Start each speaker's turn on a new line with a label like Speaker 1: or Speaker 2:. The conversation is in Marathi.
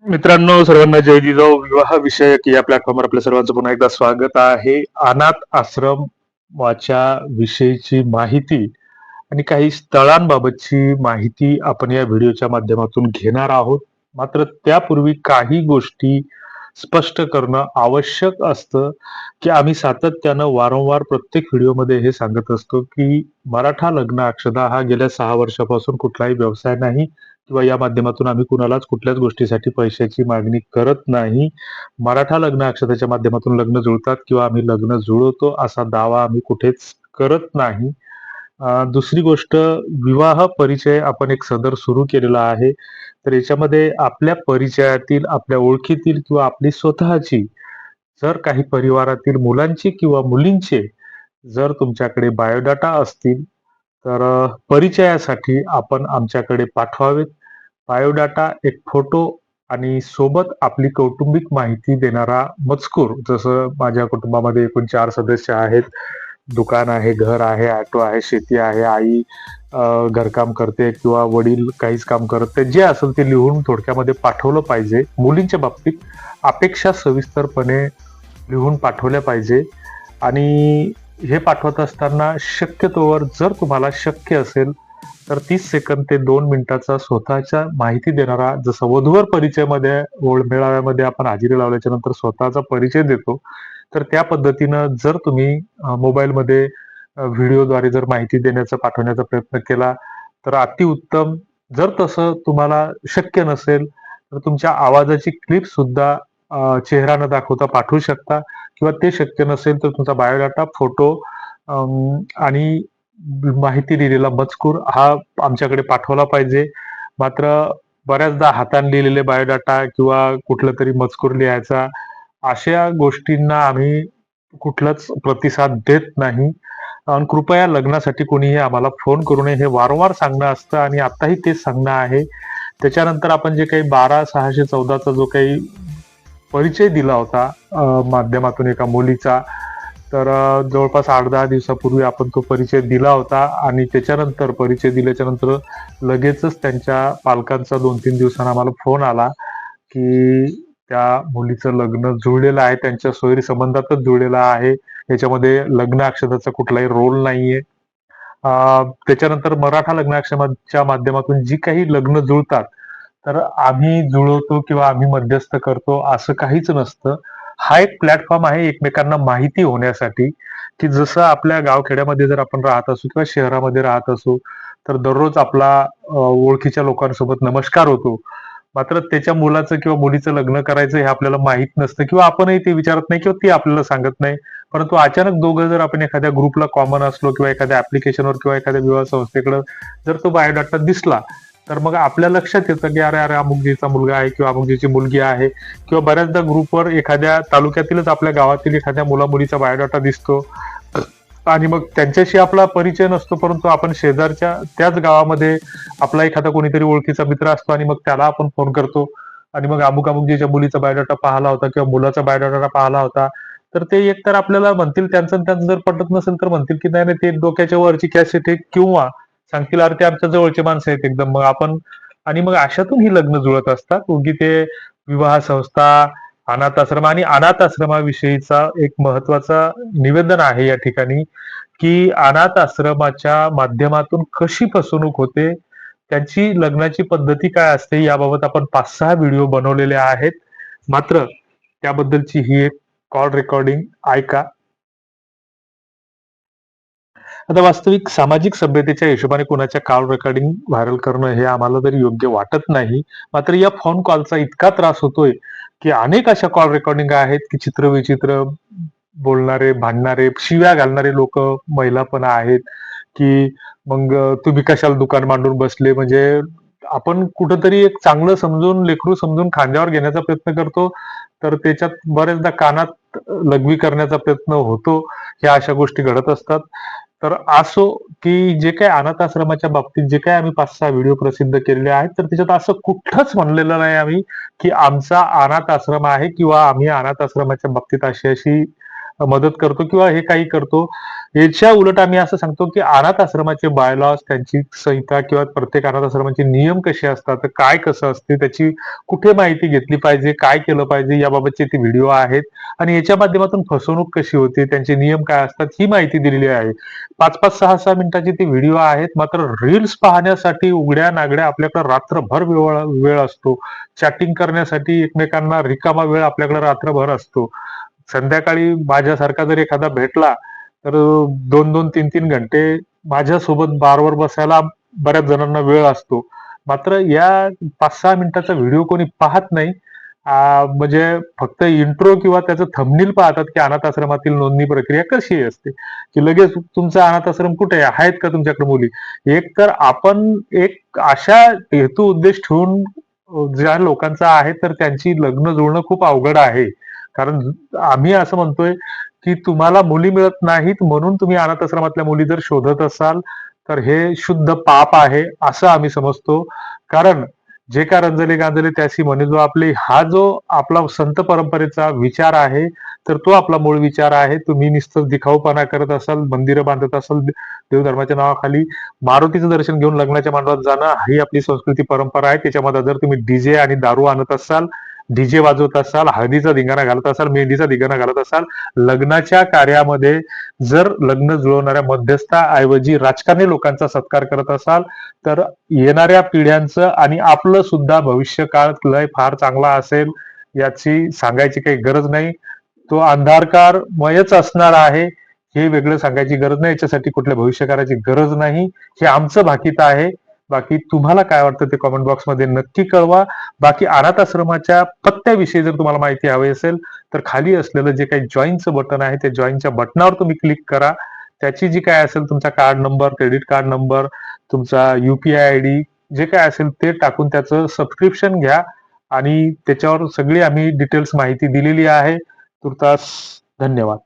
Speaker 1: मित्रांनो, सर्वांना जय जिजाऊ. विवाह विषयक या प्लॅटफॉर्मवर आपल्या सर्वांचं पुन्हा एकदा स्वागत आहे. अनाथ आश्रमाच्या विषयीची माहिती आणि काही स्थळांबाबतची माहिती आपण या व्हिडिओच्या माध्यमातून घेणार आहोत. मात्र त्यापूर्वी काही गोष्टी स्पष्ट करणं आवश्यक असतं, की आम्ही सातत्यानं वारंवार प्रत्येक व्हिडिओमध्ये हे सांगत असतो, की मराठा लग्न अक्षता हा गेल्या 6 वर्षापासून कुठलाही व्यवसाय नाही किंवा या माध्यमातून आम्ही कुणालाच कुठल्याच गोष्टीसाठी पैशाची मागणी करत नाही. मराठा लग्न अक्षताच्या माध्यमातून लग्न जुळतात किंवा आम्ही लग्न जुळवतो असा दावा आम्ही कुठेच करत नाही. दुसरी गोष्ट, विवाह परिचय आपण एक सदर सुरू केलेला आहे. तर याच्यामध्ये आपल्या परिचयातील, आपल्या ओळखीतील किंवा आपली स्वतःची जर काही परिवारातील मुलांची किंवा मुलींचे जर तुमच्याकडे बायोडाटा असतील, तर परिचयासाठी आपण आमच्याकडे पाठवावेत. बायोडाटा, एक फोटो आणि सोबत आपली कौटुंबिक माहिती देणारा मजकूर. जसं माझ्या कुटुंबामध्ये एकूण 4 सदस्य आहेत. दुकान आहे, घर आहे, ऑटो आहे, शेती आहे. आई घरकाम करते किंवा वडील काहीच काम करत नाही. जे असेल ते लिहून थोडक्यामध्ये पाठवलं पाहिजे. मुलींच्या बाबतीत अपेक्षा सविस्तरपणे लिहून पाठवल्या पाहिजे आणि हे पाठवत असताना शक्यतोवर जर तुम्हाला शक्य असेल तर 30 सेकंद ते 2 मिनिटाचा स्वतःच्या माहिती देणारा, जसं वधूवर परिचयमध्ये मेळाव्यामध्ये आपण हजेरी लावल्याच्या नंतर स्वतःचा परिचय देतो, तर त्या पद्धतीनं जर तुम्ही मोबाईलमध्ये व्हिडिओद्वारे जर माहिती देण्याचा पाठवण्याचा प्रयत्न केला तर अतिउत्तम. जर तसं तुम्हाला शक्य नसेल तर तुमच्या आवाजाची क्लिप सुद्धा चेहरा न दाखवता पाठवू शकता किंवा ते शक्य नसेल तर तुमचा बायोडाटा, फोटो आणि माहिती दिलेला मजकूर हा आमच्याकडे पाठवला पाहिजे. मात्र बऱ्याचदा हाताने लिहिलेले बायोडाटा किंवा कुठला तरी मजकूर लिहायचा, अशा गोष्टींना आम्ही कुठलाच प्रतिसाद देत नाही. आणि कृपया लग्नासाठी कोणीही आम्हाला फोन करू नये, हे वारंवार सांगणं असतं आणि आताही तेच सांगणं आहे. त्याच्यानंतर आपण जे काही 12,614 चा जो काही परिचय दिला होता माध्यमातून एका मुलीचा, तर जवळपास 8-10 दिवसापूर्वी आपण तो परिचय दिला होता आणि त्याच्यानंतर परिचय दिल्याच्या नंतर लगेचच त्यांच्या पालकांचा 2-3 दिवसांनी आम्हाला फोन आला, की त्या मुलीचं लग्न जुळलेलं आहे. त्यांच्या सोयरी संबंधातच जुळलेलं आहे. याच्यामध्ये लग्न अक्षताचा कुठलाही रोल नाहीये. त्याच्यानंतर मराठा लग्न आश्रमाच्या माध्यमातून जी काही लग्न जुळतात, तर आम्ही जुळवतो किंवा आम्ही मध्यस्थ करतो असं काहीच नसतं. हा एक प्लॅटफॉर्म आहे एकमेकांना माहिती होण्यासाठी, की जसं आपल्या गावखेड्यामध्ये जर आपण राहत असू किंवा शहरामध्ये राहत असू, तर दररोज आपला ओळखीच्या लोकांसोबत नमस्कार होतो. मात्र त्याच्या मुलाचं किंवा मुलीचं लग्न करायचं हे आपल्याला माहीत नसतं किंवा आपणही ते विचारत नाही किंवा ती आपल्याला सांगत नाही. परंतु अचानक दोघं जर आपण एखाद्या ग्रुपला कॉमन असलो किंवा एखाद्या ऍप्लिकेशनवर किंवा एखाद्या विवाह संस्थेकडे जर तो बायोडाटा दिसला, तर मग आपल्या लक्षात येतं की अरे अरे अमुकजीचा मुलगा आहे किंवा अमुकजीची मुलगी आहे किंवा बऱ्याचदा ग्रुपवर एखाद्या तालुक्यातीलच आपल्या गावातील एखाद्या मुला मुलीचा बायोडाटा दिसतो आणि मग त्यांच्याशी आपला परिचय नसतो, परंतु आपण शेजारच्या त्याच गावामध्ये आपला एखादा कोणीतरी ओळखीचा मित्र असतो आणि मग त्याला आपण फोन करतो आणि मग अमुक अमुकजीच्या मुलीचा बायोडाटा पाहिला होता किंवा मुलाचा बायोडाटा पाहिला होता. तर ते एकतर आपल्याला म्हणतील, त्यांचं आणि त्यांचं जर पटत नसेल तर म्हणतील की नाही नाही, ते डोक्याच्या वरची कॅसेट आहे किंवा सांगतील अरे ते आमच्या जवळचे माणसं आहेत एकदम. मग आपण आणि मग अशातून ही लग्न जुळत असतात. उगी ते विवाह संस्था, अनाथ आश्रम आणि अनाथ आश्रमाविषयीचा एक महत्वाचा निवेदन आहे या ठिकाणी, की अनाथ आश्रमाच्या माध्यमातून कशी फसवणूक होते, त्यांची लग्नाची पद्धती काय असते याबाबत आपण 5-6 व्हिडिओ बनवलेले आहेत. मात्र त्याबद्दलची ही एक कॉल रेकॉर्डिंग ऐका. आता वास्तविक सामाजिक सभ्यतेच्या हिशोबाने कुणाच्या कॉल रेकॉर्डिंग व्हायरल करणं हे आम्हाला तरी योग्य वाटत नाही. मात्र या फोन कॉलचा इतका त्रास होतोय, की अनेक अशा कॉल रेकॉर्डिंग आहेत, की चित्रविचित्र बोलणारे, भांडणारे, शिव्या घालणारे लोकं, महिला पण आहेत, की मग तुम्ही कशाला दुकान मांडून बसले, म्हणजे आपण कुठेतरी एक चांगलं समजून, लेकरू समजून खांद्यावर घेण्याचा प्रयत्न करतो, तर त्याच्यात बऱ्याचदा कानात लघवी करण्याचा प्रयत्न होतो. ह्या अशा गोष्टी घडत असतात. तर असो, की जे काही अनाथ आश्रमाच्या बाबतीत जे काही आम्ही 5-6 व्हिडिओ प्रसिद्ध केलेले आहेत, तर त्याच्यात असं कुठंच म्हणलेलं नाही आम्ही, की आमचा अनाथ आश्रम आहे किंवा आम्ही अनाथ आश्रमाच्या बाबतीत अशी-अशी मदत करतो किंवा हे काही करतो. याच्या उलट आम्ही असं सांगतो की अनाथ आश्रमाचे बायलॉज, त्यांची संहिता किंवा प्रत्येक अनाथ आश्रमाचे नियम कसे असतात, तर काय कसं असते, त्याची कुठे माहिती घेतली पाहिजे, काय केलं पाहिजे, याबाबतचे ते व्हिडिओ आहेत. आणि याच्या माध्यमातून फसवणूक कशी होते, त्यांचे नियम काय असतात, ही माहिती दिलेली आहे. 5-5, 6-6 मिनिटाचे ते व्हिडिओ आहेत. मात्र रील्स पाहण्यासाठी उघड्या नागड्या आपल्याकडे रात्रभर वेळ वेळ असतो. चॅटिंग करण्यासाठी एकमेकांना रिकामा वेळ आपल्याकडे रात्रभर असतो. संध्याकाळी माझ्यासारखा जर एखादा भेटला, तर 2-2, 3-3 घंटे माझ्यासोबत बारवर बसायला बऱ्याच जणांना वेळ असतो. मात्र या 5-6 मिनिटाचा व्हिडिओ कोणी पाहत नाही. म्हणजे फक्त इंट्रो किंवा त्याचं थंबनेल पाहतात, की अनाथ आश्रमातील नोंदणी प्रक्रिया कशी असते, की लगेच तुमचा अनाथ आश्रम कुठे आहे? आहेत का तुमच्याकडे मुली? एक तर आपण एक अशा हेतू उद्देश ठेवून ज्या लोकांचा आहे, तर त्यांची लग्न जुळणं खूप अवघड आहे. कारण आम्ही असं म्हणतोय, की तुम्हाला मुली मिळत नाहीत म्हणून तुम्ही अनाथ आश्रमातल्या मुली जर शोधत असाल, तर हे शुद्ध पाप आहे, असं आम्ही समजतो. कारण जे का रंजले गांजले त्यासी म्हणे जो आपले हा जो आपला संत परंपरेचा विचार आहे, तर तो आपला मूळ विचार आहे. तुम्ही नुसतं दिखाऊपणा करत असाल, मंदिरं बांधत असाल देवधर्माच्या नावाखाली, मारुतीचं दर्शन घेऊन लग्नाच्या मंडपात जाणं ही आपली संस्कृती परंपरा आहे. त्याच्यामध्ये जर तुम्ही डीजे आणि दारू आणत असाल, डीजे वाजवत असाल, हळदीचा धिंगाणा घालत असाल, मेहंदीचा धिंगाणा घालत असाल, लग्नाच्या कार्यामध्ये जर लग्न जुळवणाऱ्या मध्यस्थाऐवजी राजकारणी लोकांचा सत्कार करत असाल, तर येणाऱ्या पिढ्यांचं आणि आपलं सुद्धा भविष्यकाळ लय फार चांगला असेल, याची सांगायची काही गरज नाही. तो अंधारकारमयच असणार आहे, हे वेगळं सांगायची गरज नाही. याच्यासाठी कुठल्या भविष्यकाळाची गरज नाही. हे आमचं भाकीत आहे. बाकी तुम्हाला काय वाटतं ते कमेंट बॉक्समध्ये नक्की कळवा. बाकी अनाथ आश्रमाच्या पत्त्याविषयी जर तुम्हाला माहिती हवी असेल, तर खाली असलेलं जे काही जॉईनचं बटन आहे, त्या जॉईनच्या बटनावर तुम्ही क्लिक करा. त्याची जी काय असेल तुमचा card number, credit card number, तुमचा UPI आयडी जे काय असेल ते टाकून त्याचं सबस्क्रिप्शन घ्या आणि त्याच्यावर सगळी आम्ही डिटेल्स माहिती दिलेली आहे. तूर्तास धन्यवाद.